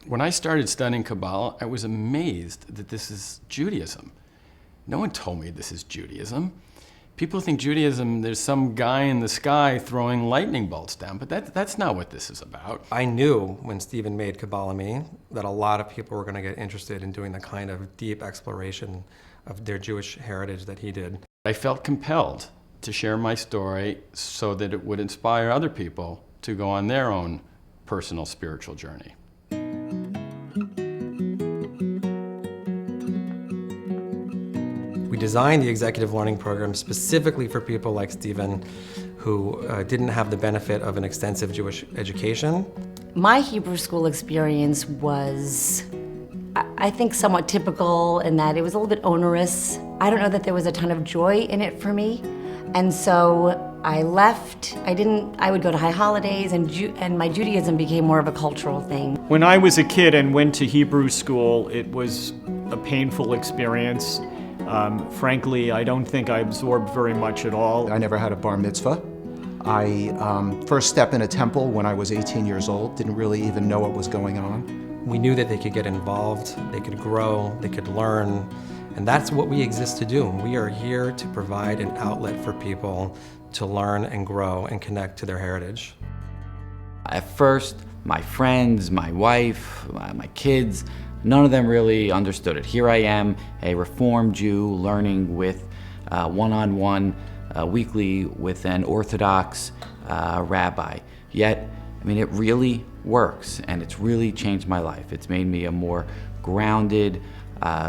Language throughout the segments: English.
When I started studying Kabbalah, I was amazed that this is Judaism. No one told me this is Judaism. People think Judaism, there's some guy in the sky throwing lightning bolts down, but that's not what this is about. I knew when Stephen made Kabbalah Me that a lot of people were going to get interested in doing the kind of deep exploration of their Jewish heritage that he did. I felt compelled to share my story so that it would inspire other people to go on their own personal spiritual journey. We designed the executive learning program specifically for people like Stephen who didn't have the benefit of an extensive Jewish education. My Hebrew school experience was, I think, somewhat typical in that it was a little bit onerous. I don't know that there was a ton of joy in it for me. And so I left. I would go to high holidays, and my Judaism became more of a cultural thing. When I was a kid and went to Hebrew school, it was a painful experience. Frankly, I don't think I absorbed very much at all. I never had a bar mitzvah. I first stepped in a temple when I was 18 years old, didn't really even know what was going on. We knew that they could get involved, they could grow, they could learn, and that's what we exist to do. We are here to provide an outlet for people to learn and grow and connect to their heritage. At first, my friends, my wife, my kids, none of them really understood it. Here I am, a Reformed Jew, learning with one-on-one weekly with an Orthodox rabbi. Yet, I mean, it really works, and it's really changed my life. It's made me a more grounded,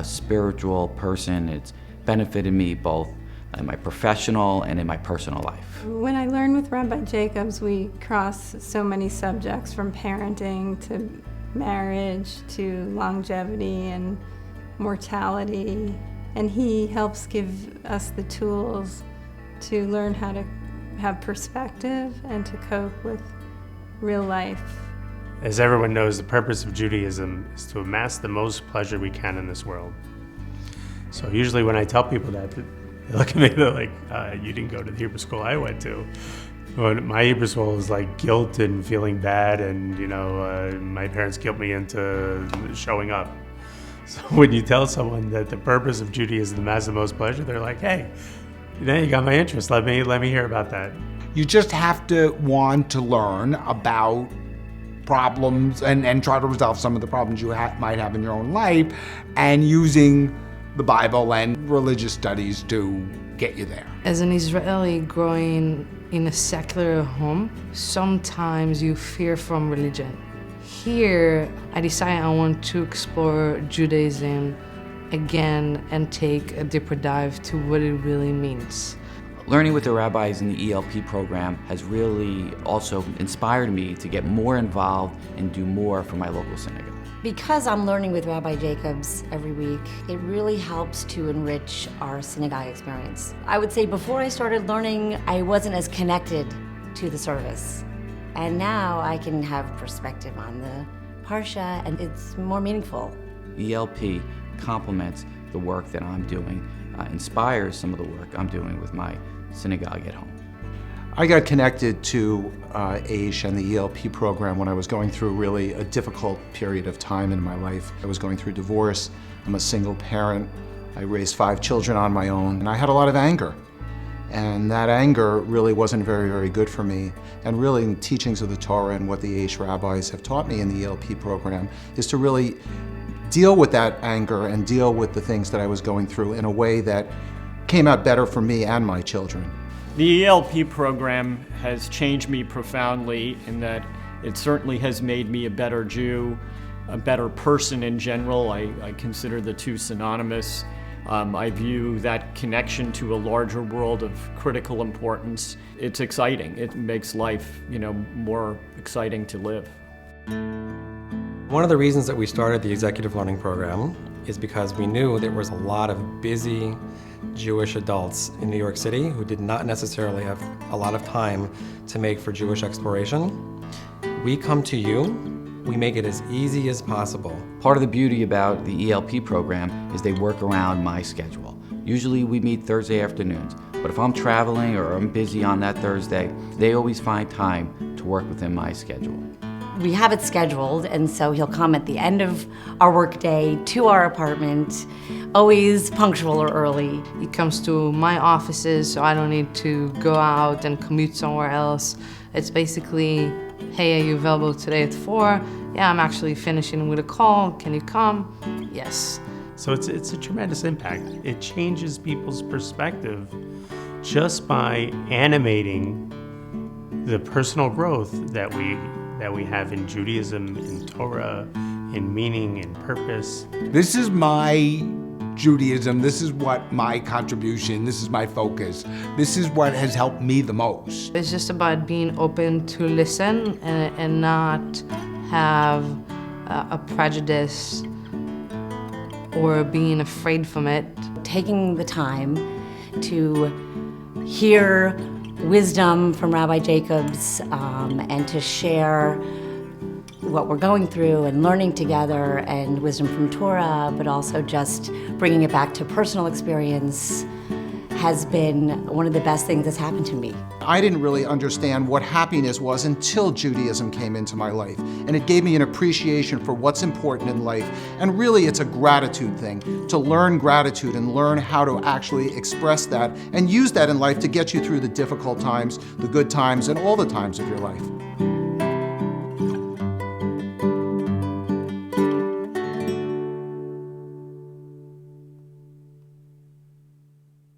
spiritual person. It's benefited me both in my professional and in my personal life. When I learned with Rabbi Jacobs, we cross so many subjects from parenting to marriage to longevity and mortality, and he helps give us the tools to learn how to have perspective and to cope with real life. As everyone knows, the purpose of Judaism is to amass the most pleasure we can in this world. So usually when I tell people that, they look at me, they're like, you didn't go to the Hebrew school I went to. But my Hebrew school is like guilt and feeling bad, and my parents guilt me into showing up. So when you tell someone that the purpose of Judaism is to amass the most pleasure, they're like, hey, you got my interest. Let me hear about that. You just have to want to learn about problems and try to resolve some of the problems you might have in your own life, and using the Bible and religious studies to get you there. As an Israeli growing in a secular home, sometimes you fear from religion. Here, I decided I want to explore Judaism again and take a deeper dive to what it really means. Learning with the rabbis in the ELP program has really also inspired me to get more involved and do more for my local synagogue. Because I'm learning with Rabbi Jacobs every week, it really helps to enrich our synagogue experience. I would say before I started learning, I wasn't as connected to the service. And now I can have perspective on the Parsha, and it's more meaningful. ELP complements the work that I'm doing, inspires some of the work I'm doing with my synagogue at home. I got connected to AISH and the ELP program when I was going through really a difficult period of time in my life. I was going through divorce. I'm a single parent. I raised 5 children on my own, and I had a lot of anger. And that anger really wasn't very, very good for me. And really, the teachings of the Torah and what the AISH rabbis have taught me in the ELP program is to really deal with that anger and deal with the things that I was going through in a way that came out better for me and my children. The ELP program has changed me profoundly in that it certainly has made me a better Jew, a better person in general. I consider the two synonymous. I view that connection to a larger world of critical importance. It's exciting. It makes life, more exciting to live. One of the reasons that we started the executive learning program is because we knew there was a lot of busy Jewish adults in New York City who did not necessarily have a lot of time to make for Jewish exploration. We come to you, we make it as easy as possible. Part of the beauty about the ELP program is they work around my schedule. Usually we meet Thursday afternoons, but if I'm traveling or I'm busy on that Thursday, they always find time to work within my schedule. we have it scheduled, and so he'll come at the end of our workday to our apartment, always punctual or early. He comes to my offices, so I don't need to go out and commute somewhere else. It's basically, hey, are you available today at 4? Yeah, I'm actually finishing with a call. Can you come? Yes. So it's a tremendous impact. It changes people's perspective just by animating the personal growth that we have in Judaism, in Torah, in meaning, in purpose. This is my Judaism. This is what my contribution, this is my focus. This is what has helped me the most. It's just about being open to listen and not have a prejudice or being afraid from it. Taking the time to hear wisdom from Rabbi Jacobs and to share what we're going through and learning together, and wisdom from Torah, but also just bringing it back to personal experience has been one of the best things that's happened to me. I didn't really understand what happiness was until Judaism came into my life. And it gave me an appreciation for what's important in life. And really, it's a gratitude thing, to learn gratitude and learn how to actually express that and use that in life to get you through the difficult times, the good times, and all the times of your life.